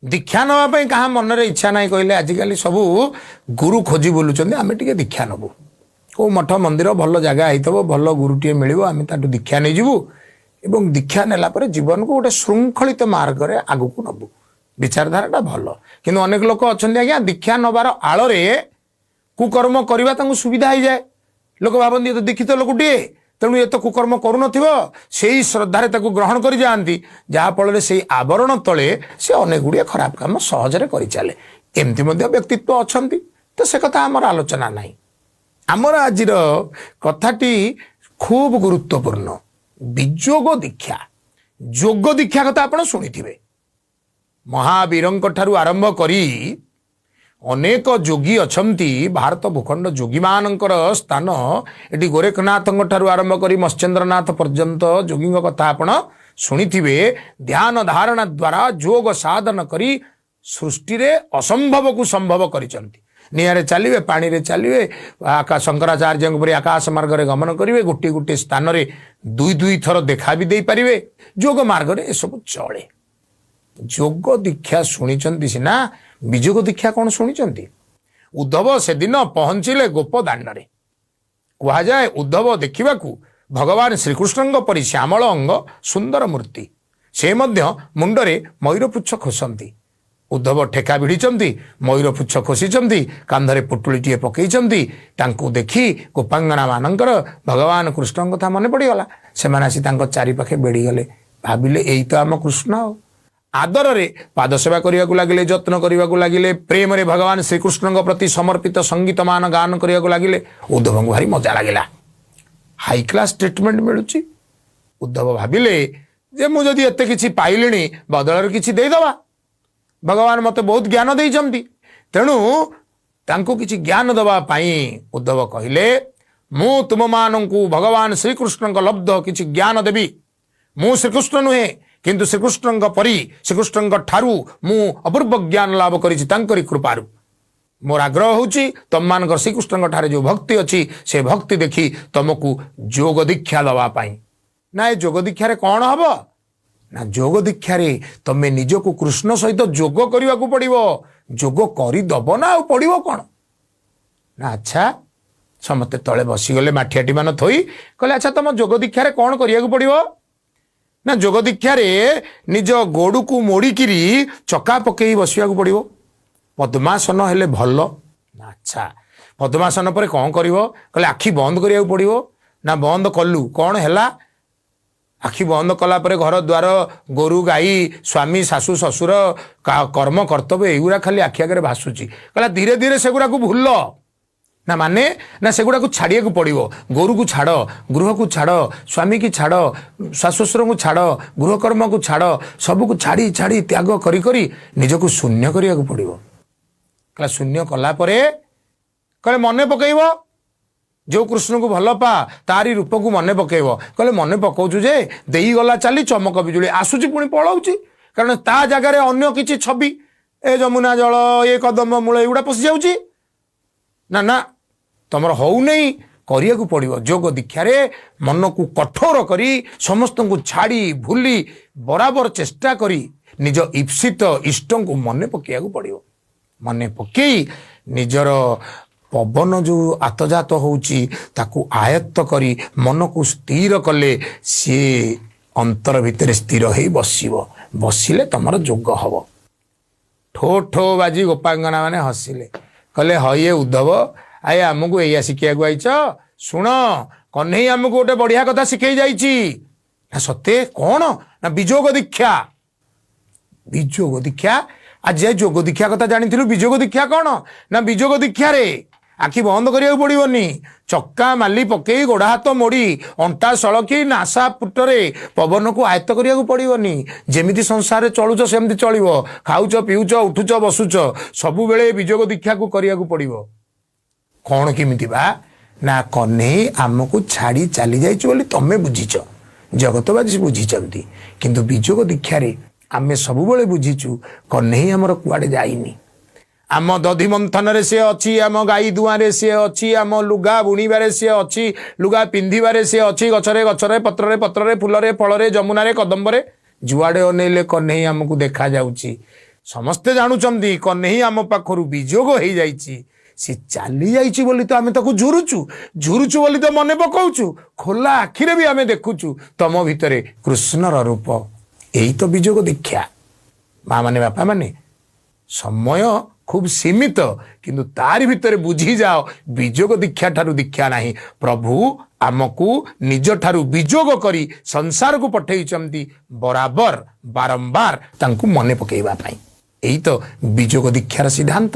दीक्षा नापी क्या मनर इच्छा ना कहले आजिकल सब गुरु खोजी बुलूँ आम टे दीक्षा नबू कौ मठ मंदिर भल जगह होता भल गुरुटे मिल आम ताठू दीक्षा नहीं जीवु एवं दीक्षा नेला पर जीवन को गोटे श्रृंखलित मार्ग में आग को नबू विचारधारा भल कि अनेक लोक अच्छा आज्ञा दीक्षा नबार आड़े कुकर्म करने सुविधा हो जाए लोक भावती तो दीक्षित लोकटे तेणु ये तो कुकर्म करून से श्रद्धार ग्रहण कर जाती जहाँफल से आवरण तले से अनेक गुड़िया खराब काम सहजरे कर चले एमती व्यक्तित्व अच्छा तो से कथा आमर आलोचना ना आमर आज कथाटी खूब गुरुत्वपूर्ण विजोग दीक्षा जोग दीक्षा कथा आप शुणी महावीर आरंभ करी अनेक जोगी अछंती भारत भूखंड जोगी मानकर स्थान एटी गोरखनाथ आरंभ करी मत्स्येन्द्रनाथ पर्यंत जोगी कथा आपण शुणी ध्यान धारणा द्वारा जोग साधन करी सृष्टि रे असंभव को संभव करिसंती निआरे चलिए पानी रे चलिए आकाश शंकराचार्य परि आकाश मार्ग रे गमन करिवे गोटे गोटे स्थान रे दुई दुई थर देखा भी दे पारिवे जोग मार्ग रे ए सब चले जोग दीक्षा शुणी सीना विजोग दीक्षा कौन शुणी उद्धव से दिन पहुंचिले गोप दांडे कह जाए उद्धव देखा भगवान श्रीकृष्ण परि श्यामल अंग सुंदर मूर्ति से मुंडरे मयूरपुच्छ खोसती उद्धव ठेका भिड़ी मयूर पुच्छ खोसी कांधरे पुटुलीटे पकई देखी गोपांगना मानकर भगवान कृष्ण कथा मन पड़गला से आसी चारिपाखे बेड़ीगले भाविले यही तो आम कृष्ण आदर रे पाद सेवा करने को लगिले जत्न करने को लगिले प्रेम रे भगवान श्रीकृष्ण प्रति समर्पित संगीत मान गान करने को लगिले उद्धव को भारी मजा लगिला हाई क्लास ट्रीटमेंट मिलूची उद्धव भाविले जे मु जदि एते किछि पाइलिनी बदल किछि देदबा भगवान मते बहुत ज्ञान देइचंती तेणु तांको किछि ज्ञान दबा पाई उद्धव कहिले मु तुम मानंकु भगवान श्रीकृष्ण लब्ध किछि ज्ञान देबी मु श्रीकृष्ण नुहे किंतु श्रीकृष्ण परी श्रीकृष्ण ठारू मु अपूर्व ज्ञान लाभ करिछि तांकरी कृपारु मोर आग्रह होछि तम मानकर श्रीकृष्ण ठारे जो भक्ति अच्छी से भक्ति देखी तुमको जोग दीक्षा दवा पाई ना ये जोग दीक्षा रे कौन हबो ना जोग दीक्षा रे तमे निजको कृष्ण सहित जोग करने को पड़िवो जोग करी दबो ना पड़िवो कौन ना अच्छा समते तले बसीगले माठियाटी मान थोई कहले अच्छा तुम जोग दीक्षा रे कौन करिया को पड़िवो ना जोग दीक्षा रे निज गोड़ को मोड़िकी चका पकई बसवा को पड़ो पद्मासन हेले भल अच्छा पद्मासन पर कौन कर कहले आखि बंद करिया पड़ो ना बंद कलु कौन है आखि बंद कला पर घर द्वार गोरु गाई स्वामी सासु ससुर कर्म कर्तव्य युरा खाली आखि आगे भासुची कहला धीरे धीरे सेगुड़ा को भूल ना माने ना सेगुड़ा को छाड़िया को पड़ो गोरु को छाड़ गृह को छाड़ स्वामी की छाड़ ससुर को छाड़ गृहकर्म को छाड़ सब को छाड़ी छाड़ी त्याग करी करी निजको शून्य करिया को पड़ो कहला शून्य कला परे कहले मने पकईब जो कृष्ण को भल पा तारी रूप को मने पकईब कहले मने पकाउछु जे देई गला चली चमक बिजुली आसुची पुणी पलाउची कारण ता जगार अन्य किछि छवि ए जमुना जल ए कदम मूल एगुड़ा पशि जाउची ना ना तुम हौ नहीं करिया को पड़ो जोग दीक्षा रे मन को कठोर करी समस्त को छाड़ी भूली बराबर चेष्टा करी निज ईप्सित इष्ट को मने पकड़ा को पड़ो मने पकई निजर पवन जो आतजात होउची ताकू आयत्त करी मन को स्थिर कले सी अंतर भितर स्थिर हो बसिबो बसिले तुमर जोग हब ठो ठो बाजी गोपांगना माने हसिले कहले हये उद्धव आए आमको या शिखिया आईच शुण कन्हई आमको गोटे बढ़िया कथा शिखई जाइछि ना सत्य कौन ना विजोग दीक्षा विजोग दीक्षा आज जाए जोग दीक्षा कथा जानी विजोग दीक्षा कौन ना विजोग दीक्षा रे आखि बंद करिया पड़ोनी चक्का माली पकई गोड़ हाथ मोड़ी अंटा सड़की नासा पुटरे पवन को आयत्त करिया पड़ोनी जेमिति संसार चलुच सेमती चलो खाऊच पीऊच उठुच बसुच सबु बेले विजोग दीक्षा को करिया पड़ो कौन किमिति बा ना कन्हई आमको छाड़ी चली जाइछ बोली तमे बुझीच जगतबाजी बुझीचंती किंतु विजोग दीक्षा रे आमे सबु बेले बुझीचु कन्हई हमर कुआडे जाइनी आम दधि मंथन रे से अच्छी आम गाई दुआरे से अच्छी आम लुगा बुणीबारे से अच्छी लुगा पिंधिबारे से अच्छी गछरे गछरे पत्ररे पत्ररे फुलरे फलरे जमुनारे कदम्बरे जुआड़े अनेले कन्हई आमको देखा जाउची ସମସ୍ତେ ଜାଣୁଛନ୍ତି କହ୍ନେଇ ଆମ ପାଖରୁ ବିଯୋଗ ହେଇଯାଇଛି, ସେ ଚାଲି ଯାଇଛି ବୋଲି ତ ଆମେ ତାକୁ ଝୁରୁଛୁ ବୋଲି ତ ମନେ ପକାଉଛୁ, ଖୋଲା ଆଖିରେ ବି ଆମେ ଦେଖୁଛୁ ତମ ଭିତରେ କୃଷ୍ଣର ରୂପ। ଏଇ ତ ବିଯୋଗ ଦୀକ୍ଷା। ମା ମାନେ ବାପା ମାନେ ସମୟ খুব ସୀମିତ, କିନ୍ତୁ ତାରି ଭିତରେ ବୁଝିଯାଅ ବିଯୋଗ ଦୀକ୍ଷା ଠାରୁ ଦୀକ୍ଷା ନାହିଁ। ପ୍ରଭୁ ଆମକୁ ନିଜଠାରୁ ବିଯୋଗ କରି ସଂସାରକୁ ପଠେଇଛନ୍ତି ବରାବର ବାରମ୍ବାର ତାଙ୍କୁ ମନେ ପକେଇବା ପାଇଁ। ଏଇ ତ ବିଯୋଗ ଦୀକ୍ଷାର ସିଦ୍ଧାନ୍ତ।